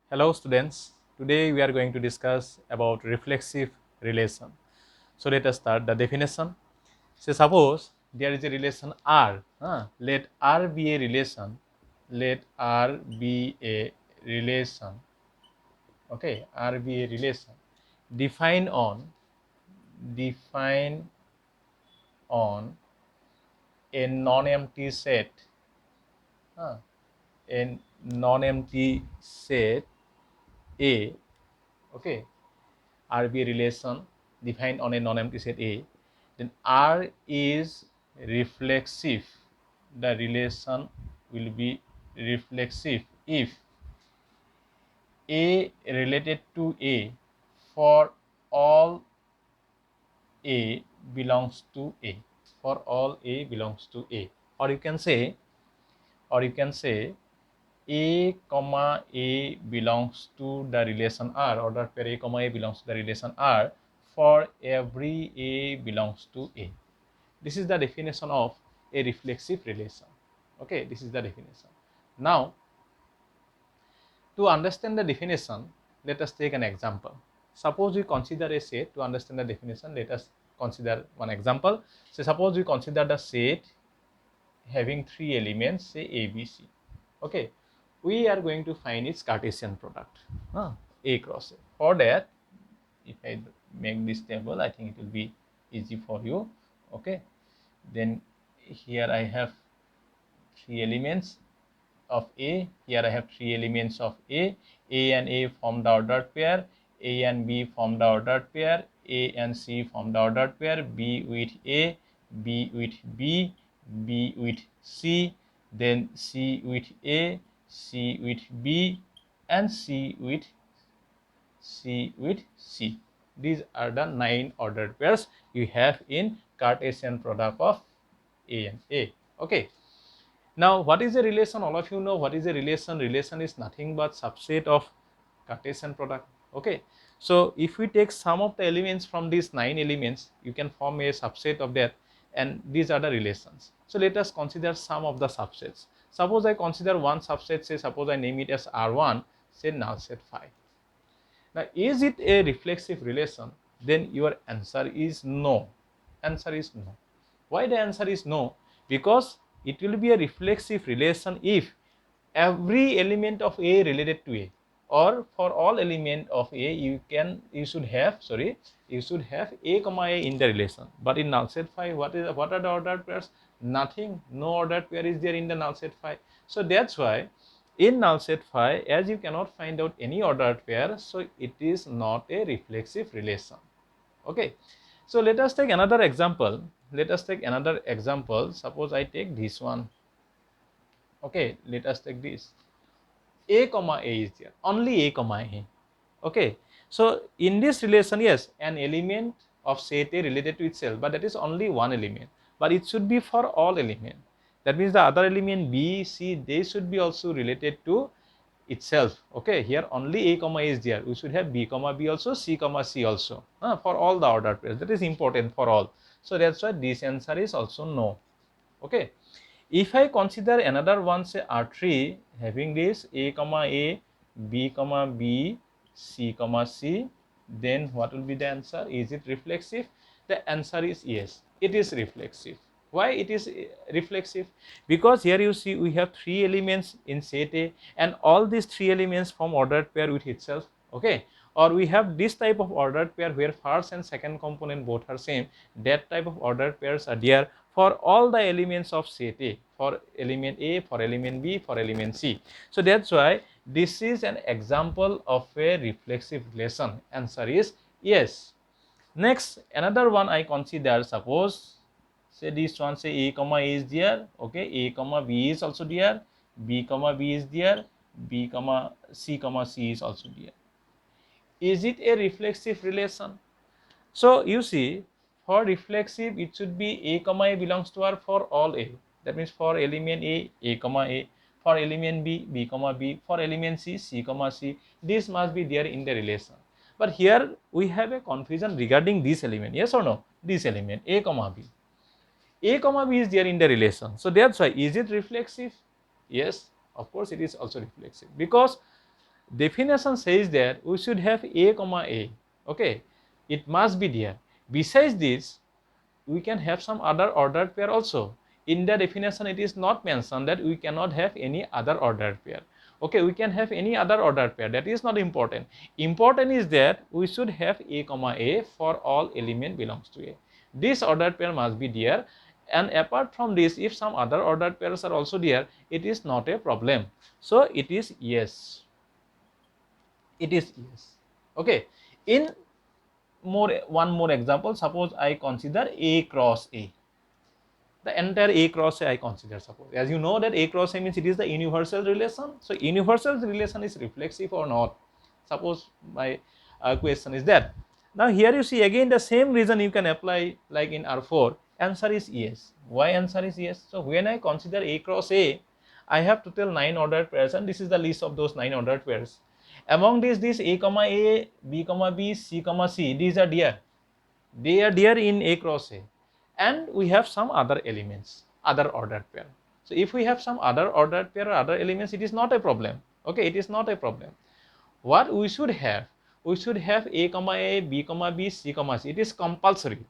Hello students, today we are going to discuss about reflexive relation. So let us start the definition. So suppose there is a relation R, let R be a relation, okay, R be a relation defined on a non-empty set, a non-empty set A, okay, R be a relation defined on a non-empty set A, then R is reflexive. The relation will be reflexive if A related to A for all A belongs to A. For all A belongs to A. Or you can say A comma A belongs to the relation R, or that pair A comma A belongs to the relation R for every A belongs to A. This is the definition of a reflexive relation. Okay, this is the definition. Now, to understand the definition, let us take an example. Suppose we consider a set. To understand the definition, let us consider one example. So, suppose we consider the set having three elements, say A, B, C. Okay, we are going to find its Cartesian product, A cross A. For that, if I make this table, I think it will be easy for you. Okay, then here I have three elements of A. Here I have three elements of A. A and A form the ordered pair. A and B form the ordered pair. A and C form the ordered pair. B with A, B with B, B with C, then C with A, C with B, and C with C. These are the 9 ordered pairs you have in Cartesian product of A and A. Okay. Now, what is a relation? All of you know what is a relation. Relation is nothing but subset of Cartesian product. Okay. So, if we take some of the elements from these 9 elements, you can form a subset of that, and these are the relations. So, let us consider some of the subsets. Suppose I consider one subset, say suppose I name it as R1, say null set phi. Now, is it a reflexive relation? Then your answer is no. Answer is no. Why the answer is no? Because it will be a reflexive relation if every element of A related to A, or for all element of A you should have A comma A in the relation. But in null set phi, what are the ordered pairs? Nothing. No ordered pair is there in the null set phi. So that's why in null set phi, as you cannot find out any ordered pair, so it is not a reflexive relation. Okay. So let us take another example. Suppose I take this one. Okay, let us take this. A comma A is there. Only A comma A. Okay. So in this relation, yes, an element of set A related to itself, but that is only one element. But it should be for all elements. That means the other element B, C, they should be also related to itself. Okay, here only A comma A is there. We should have B comma B also, C comma C also, for all the ordered pairs. That is important for all. So that's why this answer is also no. Okay. If I consider another one, say R3 having this A comma A, B comma B, C comma C, then what will be the answer? Is it reflexive? The answer is yes, it is reflexive. Why it is reflexive? Because here you see we have three elements in set A, and all these three elements form ordered pair with itself. Okay, or we have this type of ordered pair where first and second component both are same. That type of ordered pairs are there for all the elements of set A, for element A, for element B, for element C. So that's why this is an example of a reflexive relation. Answer is yes. Next, another one I consider, suppose say this one, say A comma A is there. Okay, A comma B is also there, B comma B is there, B comma C is also there. Is it a reflexive relation? So you see, for reflexive, it should be A comma A belongs to R for all A. That means for element A, A comma A. For element B, B comma B. For element C, C comma C. This must be there in the relation. But here we have a confusion regarding this element. Yes or no? This element, A comma B. A comma B is there in the relation. So that's why, is it reflexive? Yes, of course it is also reflexive. Because definition says that we should have A comma A. Okay, it must be there. Besides this, we can have some other ordered pair also. In the definition, it is not mentioned that we cannot have any other ordered pair. Okay, we can have any other ordered pair. That is not important. Important is that we should have A comma A for all element belongs to A. This ordered pair must be there. And apart from this, if some other ordered pairs are also there, it is not a problem. So it is yes. It is yes. Okay. In one more example, suppose I consider A cross A. The entire A cross A I consider, suppose. As you know that A cross A means it is the universal relation. So universal relation is reflexive or not? Suppose my question is that. Now here you see again the same reason you can apply like in R4. Answer is yes. Why answer is yes? So when I consider A cross A, I have total 9 ordered pairs, and this is the list of those 9 ordered pairs. Among these A comma A, B comma B, C comma C, these are there. They are there in A cross A. And we have some other elements, other ordered pair. So if we have some other ordered pair or other elements, it is not a problem. Okay, it is not a problem. What we should have A comma A, B comma B, C comma C. It is compulsory.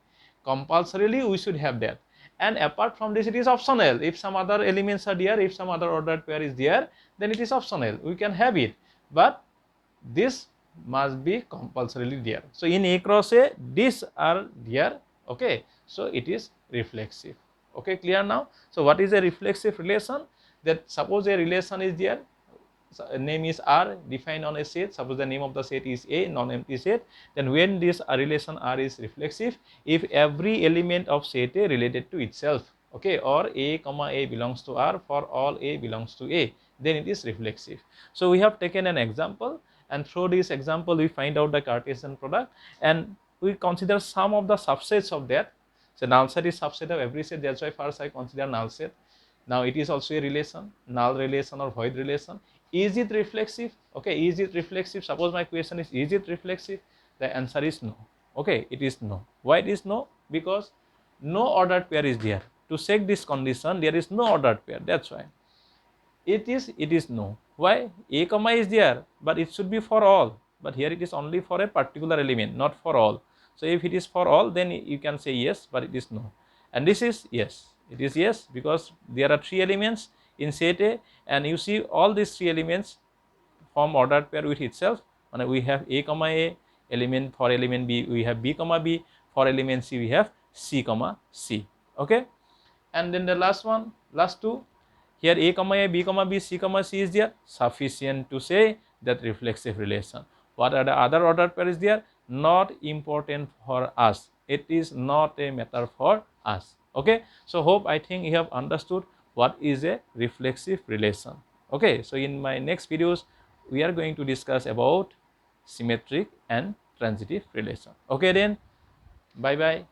Compulsorily we should have that. And apart from this, it is optional. If some other elements are there, if some other ordered pair is there, then it is optional. We can have it. But this must be compulsorily there. So in A cross A, these are there. Okay, so it is reflexive. Okay, clear now? So what is a reflexive relation? That suppose a relation is there, name is R, defined on a set. Suppose the name of the set is A, non-empty set. Then when this relation R is reflexive, if every element of set A related to itself, okay, or A comma A belongs to R for all A belongs to A, then it is reflexive. So we have taken an example, and through this example we find out the Cartesian product, and we consider some of the subsets of that. So null set is subset of every set. That's why first I consider null set. Now it is also a relation, null relation or void relation. Is it reflexive? Okay, is it reflexive? Suppose my question is it reflexive? The answer is no. Okay, it is no. Why it is no? Because no ordered pair is there. To check this condition, there is no ordered pair. That's why. It is no. Why? A comma is there, but it should be for all. But here it is only for a particular element, not for all. So if it is for all, then you can say yes, but it is no. And this is yes. It is yes because there are 3 elements in set A, and you see all these 3 elements form ordered pair with itself. And we have A comma A element, for element B we have B comma B, for element C we have C comma C. Okay, and then the last one, last 2. Here A comma A, B comma B, C comma C is there, sufficient to say that reflexive relation. What are the other ordered pair is there? Not important for us. It is not a matter for us. Okay, so hope I think you have understood what is a reflexive relation. Okay, so in my next videos we are going to discuss about symmetric and transitive relation. Okay then, bye bye.